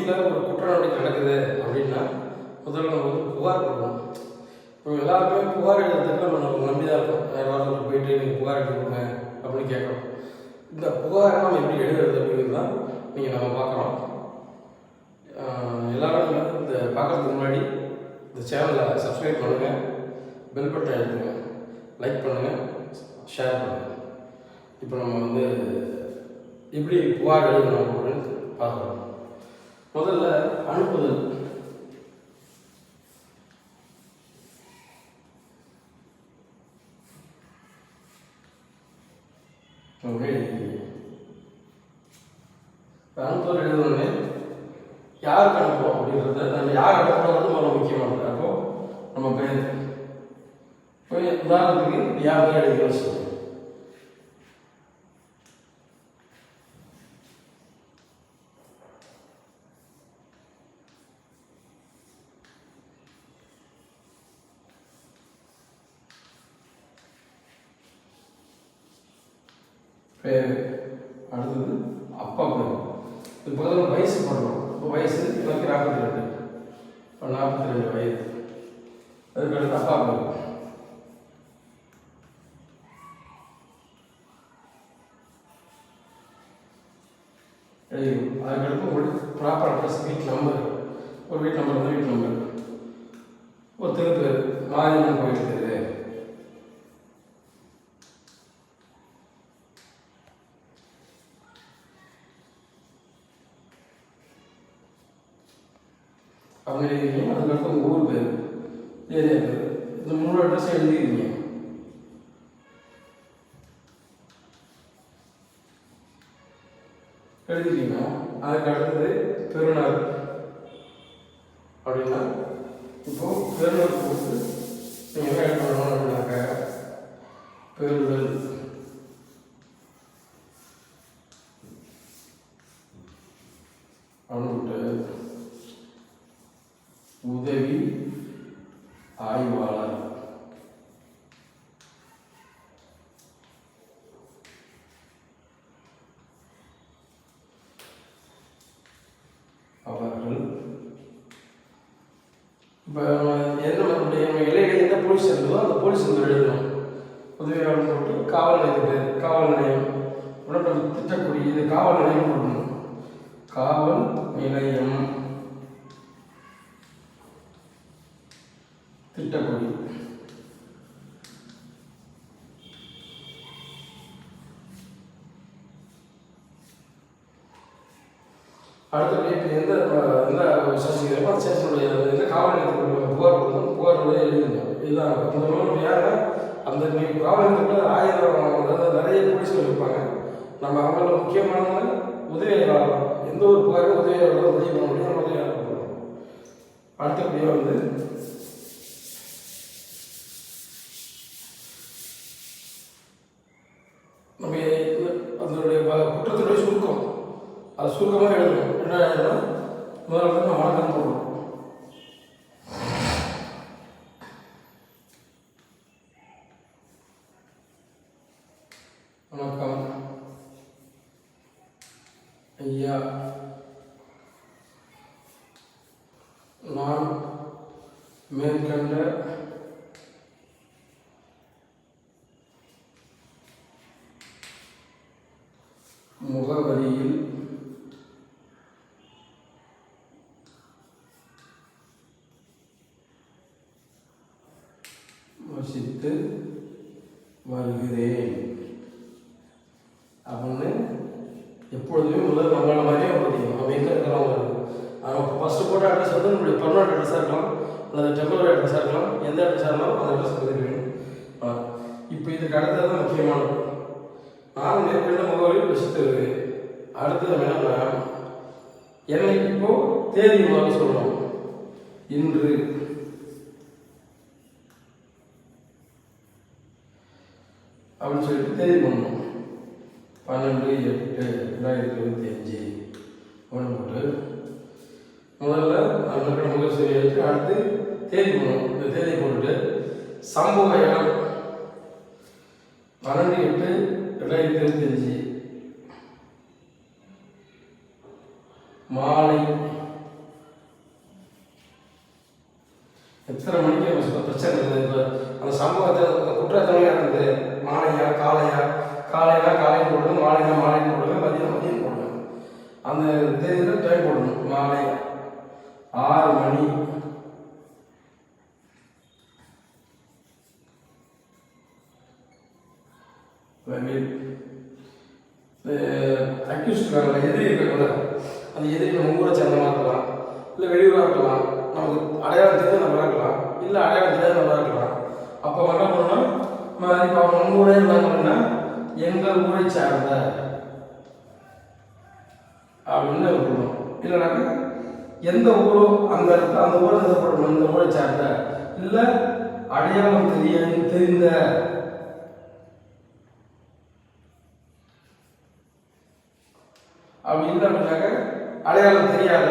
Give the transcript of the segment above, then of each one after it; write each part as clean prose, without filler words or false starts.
வீட்டில் ஒரு குற்ற நடவடிக்கை நடக்குது அப்படின்னா முதல்ல நம்ம வந்து புகார் கொடுக்கணும். இப்போ எல்லாருமே புகார் எழுதுறதுக்கு நம்ம நம்பி தான் இருக்கோம். யாராவது போயிட்டு நீங்கள் புகார் எடுத்துக்கோங்க அப்படின்னு கேட்குறோம். இந்த புகாரை நம்ம எப்படி எழுதுறது அப்படிங்கிறது தான் நீங்கள் நம்ம பார்க்குறோம். எல்லோரும் இந்த பார்க்குறதுக்கு முன்னாடி இந்த சேனலை சப்ஸ்கிரைப் பண்ணுங்கள், பெல் பட்டன் எழுதுங்க, லைக் பண்ணுங்கள், ஷேர் பண்ணுங்கள். இப்போ நம்ம வந்து எப்படி புகார் எழுதணும் அப்படின்னு பார்க்குறோம். முதல்ல அனுப்புதல். அனுப்புதல் எழுதுனோடனே யாருக்கு அனுப்புவோம் அப்படின்றத நம்ம யார் அனுப்புறது ரொம்ப முக்கியமானது. அப்போ நம்ம பேர் போய் உதாரணத்துக்கு யார் பேர் எழுதி வச்சுக்கோங்க. பேர் அடுத்தது அப்பா பேர். இது பக்கத்தில் வயசு பண்ணணும். இப்போ வயசு எனக்கு 42. இப்போ 42 வயது. அதுக்கு அடுத்து அப்பா பேர். எழுதிக்கணும். அதுக்கடுத்து உங்களுக்கு ப்ராப்பர் அட்ரஸ், வீட்டு நம்பர், ஒரு வீட்டு நம்பர் வந்து வீட்டு நம்பர், ஒரு தெரு பேர், மாரியம்மன் கோயில் தெரு, அப்படின்னு எழுதிக்கிங்க. அதுக்கடுத்து உங்கள் ஊர் பேர், ஏரியா பேர், இந்த 3 அட்ரஸும் எழுதிக்கிறீங்க. எழுதிட்டீங்கன்னா அதுக்கு அடுத்தது பெறுநர் அப்படின்னா இப்போ பெறுநர் போட்டு நீங்கள் என்ன பண்ணணும் அப்படின்னாக்க பெறுதல் அனுப்பிட்டு உதவி ஆய்வாளர் அவர்கள். இப்போ நம்ம இலையில எந்த போலீஸ் இருக்குதோ அந்த போலீஸ் வந்து எழுதணும். உதவியாளர் போட்டு காவல் நிலையத்துக்கு காவல் நிலையம் உடனே திட்டக்குடி, இது காவல் நிலையம் கொடுக்கணும். காவல் நிலையம் திட்டக்குடி. அடுத்தபடி இப்போ எந்த ஸ்டேஷன் இருக்கோ அந்த ஸ்டேஷனுடைய எந்த காவல் நிலையத்துக்கு புகார் கொடுக்கணும், புகார் எழுதுங்க. இதுதான் அந்த மூலம் யாருன்னா அந்த நீங்கள் காவல் நிலையத்துக்குள்ள 1000 அதாவது நிறைய போலீஸ்கள் இருப்பாங்க. நம்ம அவங்கள முக்கியமான உதவியாளர், எந்த ஒரு புகாரும் உதவியாளர் உதவி பண்ண முடியும், நம்ம உதவியாளர் பண்ணணும். அடுத்தபடியாக வந்து நம்ம அதனுடைய குற்றத்தினுடைய சுருக்கம், அது சுருக்கமாக எழுதணும். என்ன எழுதணும்? முதல்ல நம்ம வணக்கம் போடணும். வணக்கம் ஐயா, நான் மேற்கண்ட முகவரியில் வசித்து வருகிறேன் அப்படின்னு எப்பொழுதுமே முதல் நம்மள மாதிரியே பார்த்தீங்க. நம்ம எங்கே இருக்கிறவங்க அவங்க ஃபஸ்ட்டு போட்ட அட்ரஸ் வந்து நம்மளுடைய பர்மனெண்ட் அட்ரஸாக இருக்கலாம், அல்லது டெம்பரரி அட்ரஸாக இருக்கலாம். எந்த அட்ரஸாக இருந்தாலும் அந்த அட்ரஸ் பதிவேணும். இப்போ இதுக்கு அடுத்தது தான் முக்கியமானது. நான் மேற்கொண்ட முகவரியில் வசித்து வருகிறேன். அடுத்தது என்னன்னா என்னை இப்போ தேதி மாதிரி சொல்லணும். இன்று அப்படின்னு சொல்லிட்டு தேதி பண்ணணும். 12/8/2025 ஒன்று போட்டு முதல்ல நம்மளோட முகசரி எடுத்து அடுத்து தேதி போடணும். இந்த தேதி போட்டுட்டு சம்பவ இடம் 12/8/2025 மாலை எத்தனை மணிக்கு நம்ம பிரச்சனை இருக்குது. இப்போ அந்த சம்பவத்தை அந்த குற்றத்தன்மை நடந்தது. மாலையா காலையா, காலைனா காலையும் போடணும், மாலைனா மாலையும் போடணும், மதியம் மதியம் போடணும். அந்த தேதியில் டைம் போடணும். மாலை 6 மணி அக்யூஸ்ட் இருக்காங்களா, எதிரி இருக்காங்கள, அந்த எதிரி நம்ம ஊரை சேர்ந்தமாக இருக்கலாம், இல்லை வெளியூராக இருக்கலாம், நமக்கு அடையாளம் தெரிஞ்ச நம்பராக இருக்கலாம், இல்லை அடையாளம் தெரியாத நம்பராக இருக்கலாம். அப்போ என்ன பண்ணணும், இப்போ அவங்க நம்ம ஊரே இருந்தாங்க அப்படின்னா எங்கள் ஊரை சார்ந்த அப்படின்னு இருக்கணும். இல்லைனாக்கா எந்த ஊரோ அந்த அந்த ஊரை போடணும், இந்த ஊரை சார்ந்த, இல்லை அடையாளம் தெரிந்த அப்படி இல்லை அப்படின்னாக்க அடையாளம் தெரியாத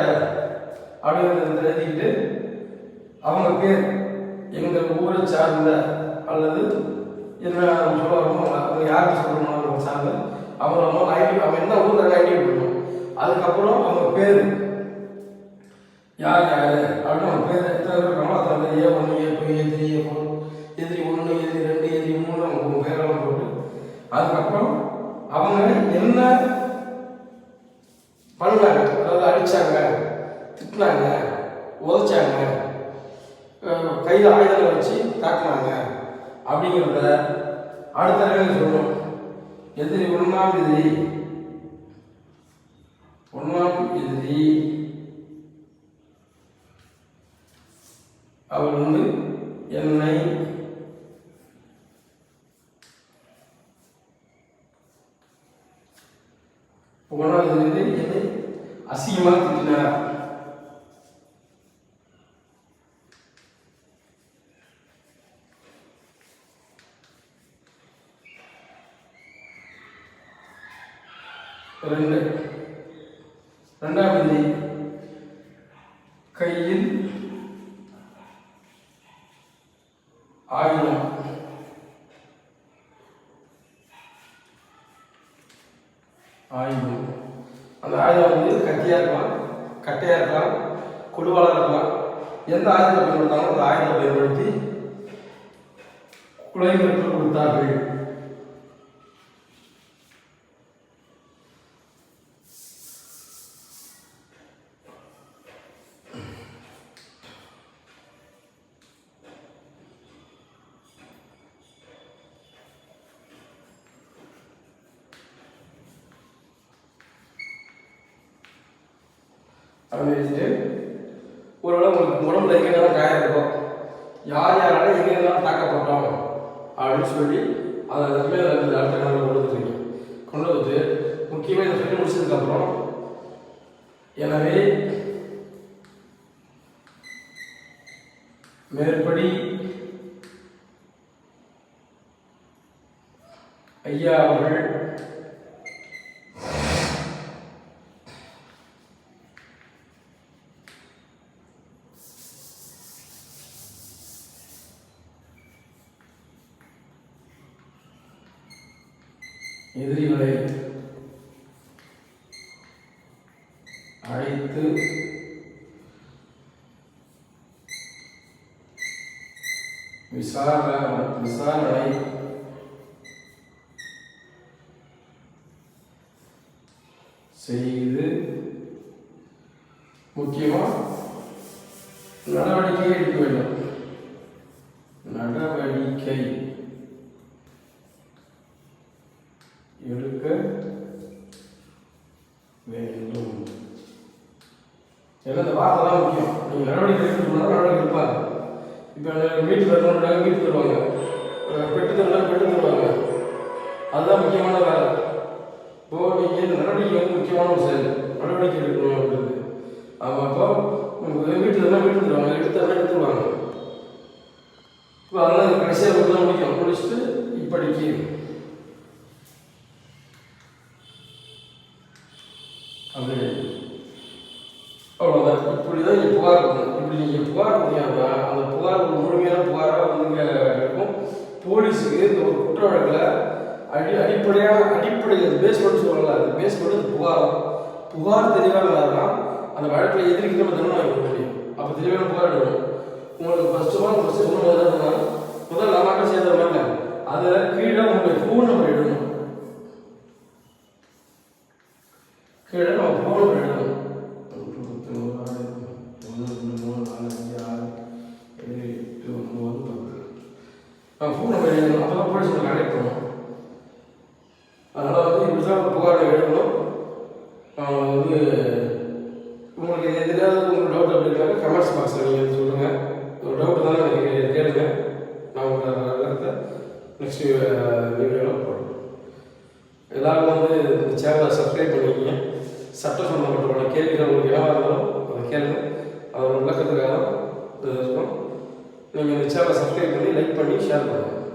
அப்படிங்கிறத எழுதிக்கிட்டு அவங்க பேர் எங்கள் ஊரை சார்ந்த அல்லது என்ன சொல்லுவாங்க அவங்க யாருக்கு சொல்லணும் அவங்க சார்ந்த அவங்க நம்ம ஐடி அவங்க என்ன ஊருக்கு ஐடி பண்ணணும். அதுக்கப்புறம் அவங்க பேர் யார் யார் அப்படின்னு அவங்க பேர் எத்தனை இருக்காங்களோ அத்தனை A1 A2 A3 A4 எதிரி 1 எதிரி 2 எதிரி 3 அவங்க பேரெல்லாம் போட்டு அதுக்கப்புறம் அவங்க என்ன பண்ணாங்க, அதாவது அடித்தாங்க, திட்டினாங்க, உதைச்சாங்க, கையில் ஆயுதங்களை வச்சு தாக்குனாங்க அப்படிங்கிறத அடுத்த நிலையில் சொல்லணும். எதிரி ஒன்றாம் எதிரி அவர் என்னை என்னை அசிங்கமாக திட்டினார். ரெண்டாவது கையில் ஆயுதம், அந்த ஆயுதம் கத்தியாக இருக்கலாம், கட்டையாக இருக்கலாம், கொடுவாளாக இருக்கலாம். எந்த ஆயுதத்தை பயன்படுத்தாங்களோ அந்த ஆயுதத்தை பயன்படுத்தி குழந்தைகளுக்கு கொடுத்தார்கள். அப்படின்னு வச்சுட்டு ஒருவேளை உங்களுக்கு உடம்புல எங்கெல்லாம் காயம் இருக்கும், யார் யாரால எங்கெல்லாம் தாக்கப்பட்டோம் அப்படின்னு சொல்லி அதை எல்லாமே அடுத்த நாளில் கொண்டு வந்து முக்கியமாக இதை சொல்லி முடிச்சதுக்கப்புறம் எனவே மேற்படி ஐயா அவர்கள் எதிரிகளை அழைத்து விசாரணை செய்து முக்கியமாக நடவடிக்கை எடுக்க வேண்டும். நடவடிக்கை எடுக்க வேண்டும். ஏன்னா இந்த வார்த்தை தான் முக்கியம். நீங்கள் நடவடிக்கை எடுக்கணும்னா நடவடிக்கை எடுப்பாங்க. இப்போ வீட்டுக்கு வரணும்னாங்க வீட்டுக்கு வருவாங்க, பெட்டு தருவாங்க. அதுதான் முக்கியமான வேலை. இப்போ நீங்கள் இந்த நடவடிக்கை முக்கியமான ஒரு செயல், நடவடிக்கை எடுக்கணும் அப்படின்றது. அப்போ வீட்டுக்கு தருவாங்க, எடுத்துருவாங்க. இப்போ அதெல்லாம் கடைசியாக தான் முடிச்சுட்டு இப்படிக்கு அப்படி அவ்வளோதான். இப்படி தான் நீங்கள் புகார் கொடுக்கணும். இப்படி நீங்கள் புகார் கொடுத்தீங்கன்னா அந்த புகார் ஒரு முழுமையான புகாராக இருக்கும். போலீஸுக்கு இந்த ஒரு குற்ற வழக்கில் அடிப்படையில் பேஸ் பண்ணி சொல்லலாம். அது பேஸ் பண்ணி புகார் தெளிவாக இருந்தால்தான் அந்த வழக்கில் எதிர்க்கு நம்ம தண்டனை வாங்க முடியும். அப்போ தெளிவான புகார் எடுக்கணும். உங்களுக்கு ஃபஸ்ட்டு சொல்லுவாங்க ஃபஸ்ட்டு சொல்லும்போது என்னன்னா முதல்ல நம்மகிட்ட சேர்ந்த மாதிரி அதில் கீழே உங்களுடைய ஃபோன் நம்பர் எழுதணும். கீழே நம்ம ஃபோன் நம்பர் எழுதணும். 1 2 3 4 5 6 7 8 9 10 ஃபோன் நம்பர் எழுதணும். அப்போ தான் போலீஸ் உங்களுக்கு கனெக்ட் பண்ணும். அதனால் இப்படி தான் புகார் எழுதணும். உங்களுக்கு எதுனாவது உங்களுக்கு டவுட் அப்படி இருக்காங்க கமெண்ட்ஸ் பாக்ஸில் நீங்கள் சொல்லுங்கள். ஒரு டவுட் தானே நீங்கள் கேளுங்க. நான் உங்களுக்கு நெக்ஸ்ட் வீடியோவில் போடுறோம். எல்லோரும் இந்த சேனலை சப்ஸ்கிரைப் பண்ணிக்கிங்க. சட்டம் சம்மந்தப்பட்ட கேள்விகள் உங்களுக்கு எவ்வளோ இருந்தாலும் அதை கேளுங்க. அதோட விளக்கத்துக்காக தான் இருக்கும். நீங்கள் இந்த சேனலை சப்ஸ்கிரைப் பண்ணி லைக் பண்ணி ஷேர் பண்ணுங்கள்.